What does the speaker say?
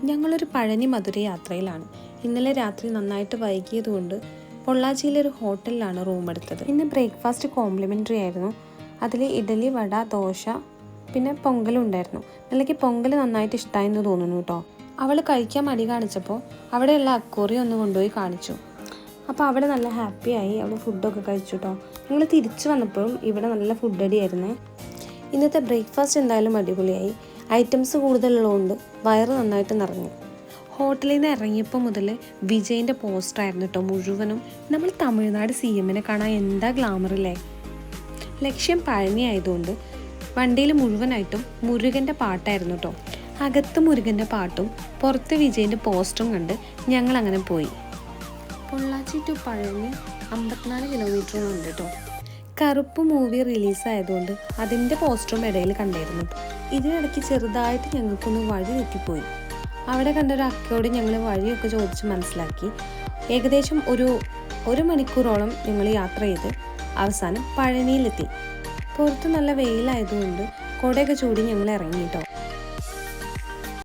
ഞങ്ങളൊരു പഴനി മധുര യാത്രയിലാണ്. ഇന്നലെ രാത്രി നന്നായിട്ട് വൈകിയതുകൊണ്ട് പൊള്ളാച്ചിയിലൊരു ഹോട്ടലിലാണ് റൂം എടുത്തത്. ഇന്ന് ബ്രേക്ക്ഫാസ്റ്റ് കോംപ്ലിമെൻ്ററി ആയിരുന്നു. അതിൽ ഇഡലി, വട, ദോശ, പിന്നെ പൊങ്കലും ഉണ്ടായിരുന്നു. നിലയ്ക്ക് പൊങ്കൽ നന്നായിട്ട് ഇഷ്ടമായെന്ന് തോന്നുന്നു കേട്ടോ. അവൾ കഴിക്കാൻ മടി കാണിച്ചപ്പോൾ അവിടെയുള്ള അക്കോറി ഒന്ന് കൊണ്ടുപോയി കാണിച്ചു. അപ്പോൾ അവിടെ നല്ല ഹാപ്പിയായി. അവൾ ഫുഡൊക്കെ കഴിച്ചു കേട്ടോ. ഞങ്ങൾ തിരിച്ചു വന്നപ്പോഴും ഇവിടെ നല്ല ഫുഡ് അടിയായിരുന്നേ. ഇന്നത്തെ ബ്രേക്ക്ഫാസ്റ്റ് എന്തായാലും അടിപൊളിയായി. ഐറ്റംസ് കൂടുതലുള്ളതുകൊണ്ട് വയറ് നന്നായിട്ട് നിറഞ്ഞു. ഹോട്ടലിൽ നിന്ന് ഇറങ്ങിയപ്പോൾ മുതൽ വിജയിൻ്റെ പോസ്റ്ററായിരുന്നു കേട്ടോ മുഴുവനും. നമ്മൾ തമിഴ്നാട് CM-നെ കാണാൻ എന്താ ഗ്ലാമറില്ലേ. ലക്ഷ്യം പഴനി ആയതുകൊണ്ട് വണ്ടിയിൽ മുഴുവനായിട്ടും മുരുകൻ്റെ പാട്ടായിരുന്നു കേട്ടോ. അകത്ത് മുരുകൻ്റെ പാട്ടും പുറത്ത് വിജയിൻ്റെ പോസ്റ്ററും കണ്ട് ഞങ്ങളങ്ങനെ പോയി. പൊള്ളാച്ചി ടു പഴനി 54 കിലോമീറ്ററും ഉണ്ട് കേട്ടോ. കറുപ്പ് മൂവി റിലീസായതുകൊണ്ട് അതിൻ്റെ പോസ്റ്ററും ഇടയിൽ കണ്ടായിരുന്നു. ഇതിനിടയ്ക്ക് ചെറുതായിട്ട് ഞങ്ങൾക്കൊന്ന് വഴി തെറ്റിപ്പോയി. അവിടെ കണ്ടൊരു അക്കയോട് ഞങ്ങൾ വഴിയൊക്കെ ചോദിച്ച് മനസ്സിലാക്കി. ഏകദേശം ഒരു മണിക്കൂറോളം ഞങ്ങൾ യാത്ര ചെയ്ത് അവസാനം പഴനിയിലെത്തി. പുറത്ത് നല്ല വെയിലായതുകൊണ്ട് കുടയൊക്കെ ചൂടി ഞങ്ങൾ ഇറങ്ങി കേട്ടോ.